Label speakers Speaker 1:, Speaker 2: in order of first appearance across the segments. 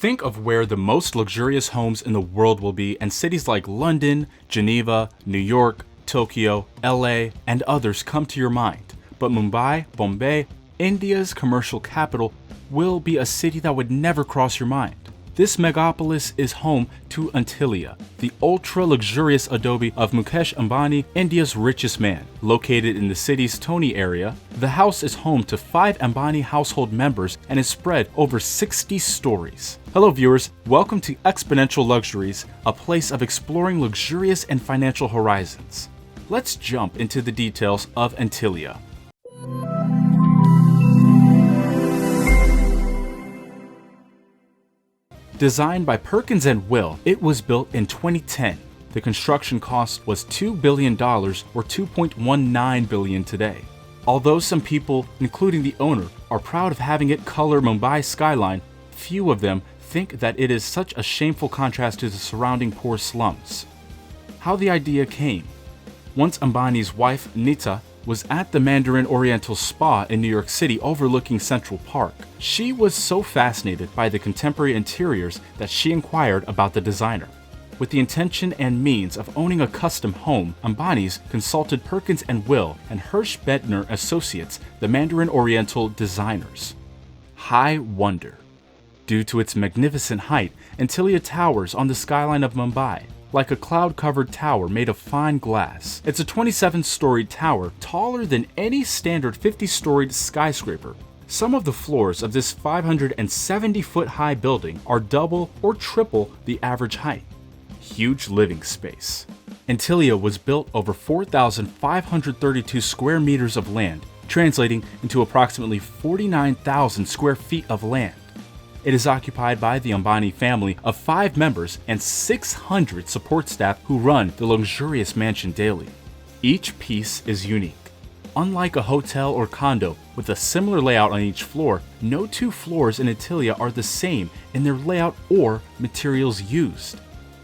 Speaker 1: Think of where the most luxurious homes in the world will be, and cities like London, Geneva, New York, Tokyo, LA, and others come to your mind. But Mumbai, Bombay, India's commercial capital, will be a city that would never cross your mind. This megapolis is home to Antilia, the ultra-luxurious adobe of Mukesh Ambani, India's richest man. Located in the city's Tony area, the house is home to 5 Ambani household members and is spread over 60 stories. Hello viewers, welcome to Exponential Luxuries, a place of exploring luxurious and financial horizons. Let's jump into the details of Antilia. Designed by Perkins & Will, it was built in 2010. The construction cost was $2 billion or $2.19 billion today. Although some people, including the owner, are proud of having it color Mumbai's skyline, few of them think that it is such a shameful contrast to the surrounding poor slums. How the idea came. Once Ambani's wife, Nita, was at the Mandarin Oriental Spa in New York City overlooking Central Park. She was so fascinated by the contemporary interiors that she inquired about the designer. With the intention and means of owning a custom home, Ambani's consulted Perkins & Will and Hirsch Bedner Associates, the Mandarin Oriental designers. High wonder. Due to its magnificent height, Antilia towers on the skyline of Mumbai, like a cloud-covered tower made of fine glass. It's a 27-storied tower, taller than any standard 50-storied skyscraper. Some of the floors of this 570-foot-high building are double or triple the average height. Huge living space. Antilia was built over 4,532 square meters of land, translating into approximately 49,000 square feet of land. It is occupied by the Ambani family of 5 members and 600 support staff who run the luxurious mansion daily. Each piece is unique. Unlike a hotel or condo with a similar layout on each floor, no 2 floors in Antilia are the same in their layout or materials used.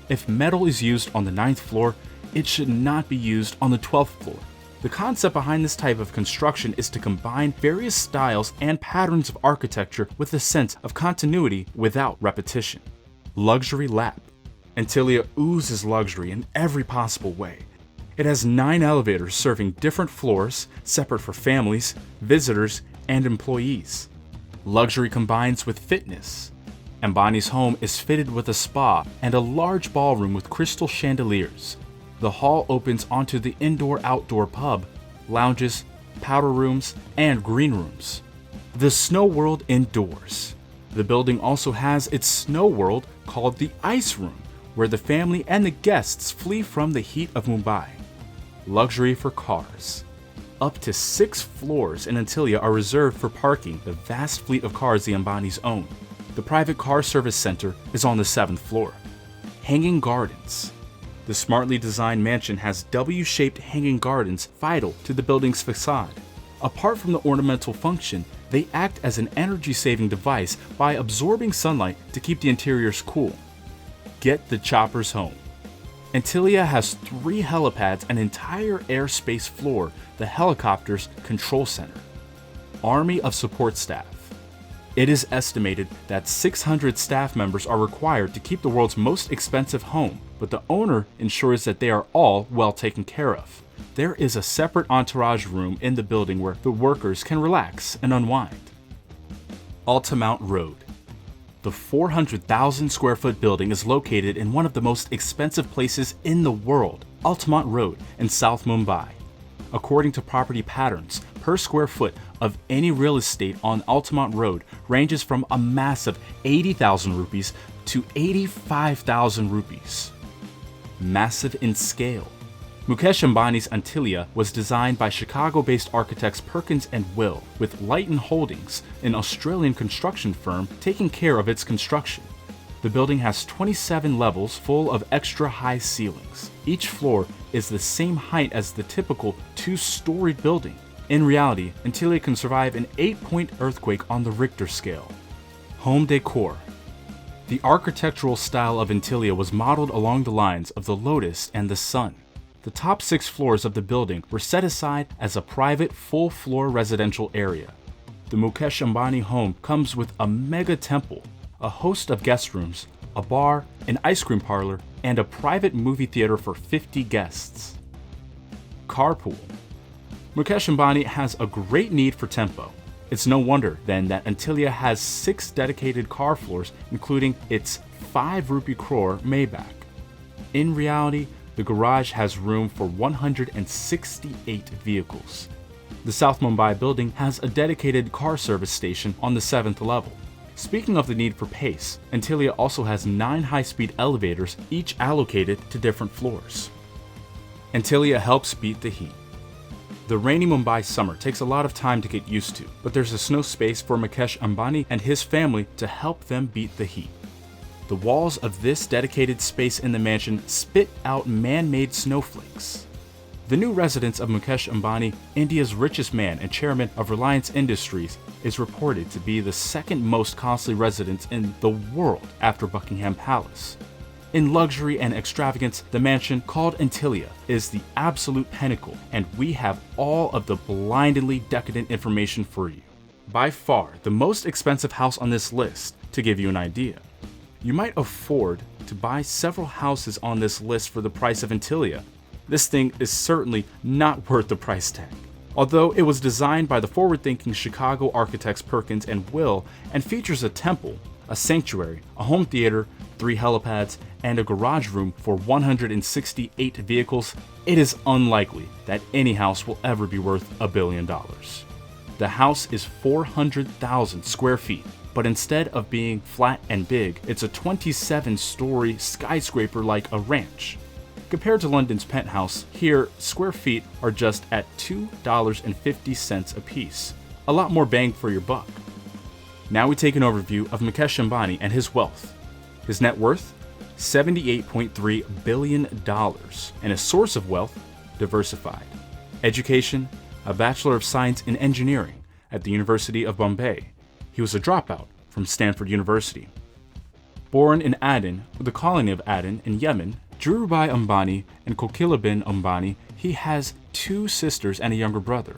Speaker 1: If metal is used on the 9th floor, it should not be used on the 12th floor. The concept behind this type of construction is to combine various styles and patterns of architecture with a sense of continuity without repetition. Luxury lap. Antilia oozes luxury in every possible way. It has 9 elevators serving different floors, separate for families, visitors, and employees. Luxury combines with fitness. Ambani's home is fitted with a spa and a large ballroom with crystal chandeliers. The hall opens onto the indoor-outdoor pub, lounges, powder rooms, and green rooms. The Snow World indoors. The building also has its snow world called the Ice Room, where the family and the guests flee from the heat of Mumbai. Luxury for cars. Up to 6 floors in Antilia are reserved for parking the vast fleet of cars the Ambanis own. The private car service center is on the 7th floor. Hanging gardens. The smartly designed mansion has W-shaped hanging gardens vital to the building's facade. Apart from the ornamental function, they act as an energy-saving device by absorbing sunlight to keep the interiors cool. Get the choppers home. Antilia has 3 helipads and entire airspace floor, the helicopter's control center. Army of support staff. It is estimated that 600 staff members are required to keep the world's most expensive home, but the owner ensures that they are all well taken care of. There is a separate entourage room in the building where the workers can relax and unwind. Altamount Road. The 400,000 square foot building is located in one of the most expensive places in the world, Altamount Road in South Mumbai. According to property patterns, per square foot of any real estate on Altamount Road ranges from a massive 80,000 rupees to 85,000 rupees. Massive in scale. Mukesh Ambani's Antilia was designed by Chicago-based architects Perkins & Will, with Leighton Holdings, an Australian construction firm, taking care of its construction. The building has 27 levels full of extra high ceilings. Each floor is the same height as the typical 2-storied building. In reality, Antilia can survive an 8-point earthquake on the Richter scale. Home decor. The architectural style of Antilia was modeled along the lines of the lotus and the sun. The top 6 floors of the building were set aside as a private full-floor residential area. The Mukesh Ambani home comes with a mega temple, a host of guest rooms, a bar, an ice cream parlor, and a private movie theater for 50 guests. Carpool. Mukesh Ambani has a great need for tempo. It's no wonder, then, that Antilia has 6 dedicated car floors, including its 5 rupee crore Maybach. In reality, the garage has room for 168 vehicles. The South Mumbai building has a dedicated car service station on the 7th level. Speaking of the need for pace, Antilia also has 9 high-speed elevators, each allocated to different floors. Antilia helps beat the heat. The rainy Mumbai summer takes a lot of time to get used to, but there's a snow space for Mukesh Ambani and his family to help them beat the heat. The walls of this dedicated space in the mansion spit out man-made snowflakes. The new residence of Mukesh Ambani, India's richest man and chairman of Reliance Industries, is reported to be the second most costly residence in the world after Buckingham Palace. In luxury and extravagance, the mansion, called Antilia, is the absolute pinnacle, and we have all of the blindingly decadent information for you. By far, the most expensive house on this list, to give you an idea. You might afford to buy several houses on this list for the price of Antilia. This thing is certainly not worth the price tag. Although it was designed by the forward-thinking Chicago architects Perkins and Will and features a temple, a sanctuary, a home theater, 3 helipads, and a garage room for 168 vehicles, it is unlikely that any house will ever be worth $1 billion. The house is 400,000 square feet, but instead of being flat and big, it's a 27-story skyscraper like a ranch. Compared to London's penthouse, here, square feet are just at $2.50 a piece. A lot more bang for your buck. Now we take an overview of Mukesh Ambani and his wealth. His net worth, $78.3 billion, and his source of wealth, diversified. Education, a Bachelor of Science in Engineering at the University of Bombay. He was a dropout from Stanford University. Born in Aden, the colony of Aden in Yemen, Dhirubhai Ambani and Kokilabin Ambani, he has 2 sisters and a younger brother.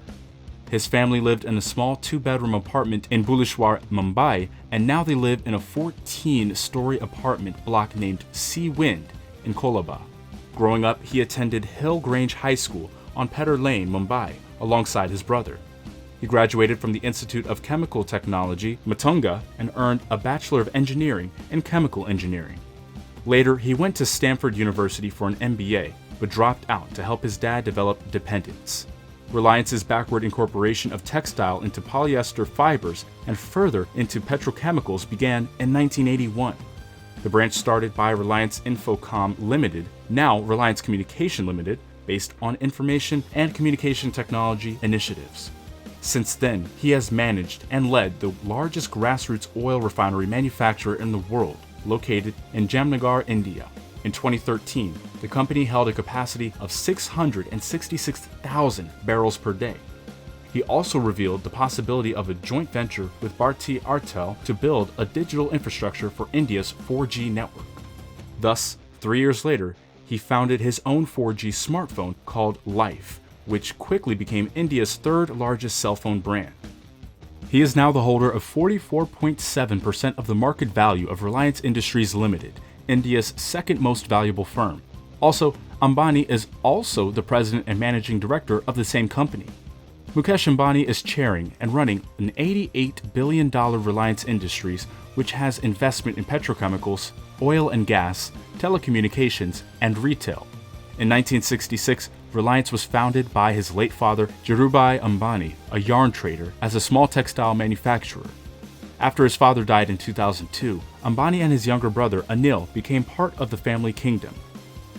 Speaker 1: His family lived in a small 2-bedroom apartment in Bhuleshwar, Mumbai, and now they live in a 14-story apartment block named Sea Wind in Colaba. Growing up, he attended Hill Grange High School on Petter Lane, Mumbai, alongside his brother. He graduated from the Institute of Chemical Technology, Matunga, and earned a Bachelor of Engineering in Chemical Engineering. Later, he went to Stanford University for an MBA, but dropped out to help his dad develop dependence. Reliance's backward incorporation of textile into polyester fibers and further into petrochemicals began in 1981. The branch started by Reliance Infocom Limited, now Reliance Communication Limited, based on information and communication technology initiatives. Since then, he has managed and led the largest grassroots oil refinery manufacturer in the world, located in Jamnagar, India. In 2013, the company held a capacity of 666,000 barrels per day. He also revealed the possibility of a joint venture with Bharti Airtel to build a digital infrastructure for India's 4G network. Thus, 3 years later, he founded his own 4G smartphone called Life, which quickly became India's 3rd largest cell phone brand. He is now the holder of 44.7% of the market value of Reliance Industries Limited, India's 2nd most valuable firm. Also, Ambani is also the president and managing director of the same company. Mukesh Ambani is chairing and running an $88 billion Reliance Industries, which has investment in petrochemicals, oil and gas, telecommunications, and retail. In 1966, Reliance was founded by his late father, Dhirubhai Ambani, a yarn trader, as a small textile manufacturer. After his father died in 2002, Ambani and his younger brother, Anil, became part of the family kingdom.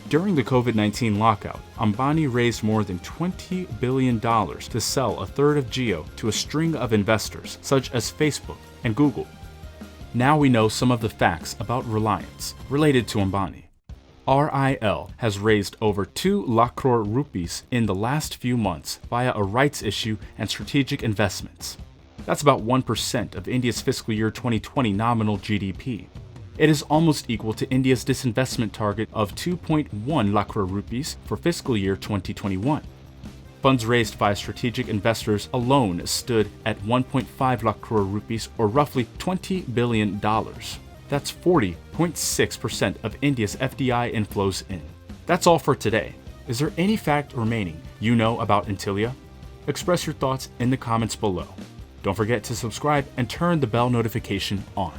Speaker 1: During the COVID-19 lockout, Ambani raised more than $20 billion to sell a third of Jio to a string of investors, such as Facebook and Google. Now we know some of the facts about Reliance related to Ambani. RIL has raised over 2 lakh crore rupees in the last few months via a rights issue and strategic investments. That's about 1% of India's fiscal year 2020 nominal GDP. It is almost equal to India's disinvestment target of 2.1 lakh crore rupees for fiscal year 2021. Funds raised by strategic investors alone stood at 1.5 lakh crore rupees, or roughly $20 billion. That's 40.6% of India's FDI inflows in. That's all for today. Is there any fact remaining you know about Antilia? Express your thoughts in the comments below. Don't forget to subscribe and turn the bell notification on.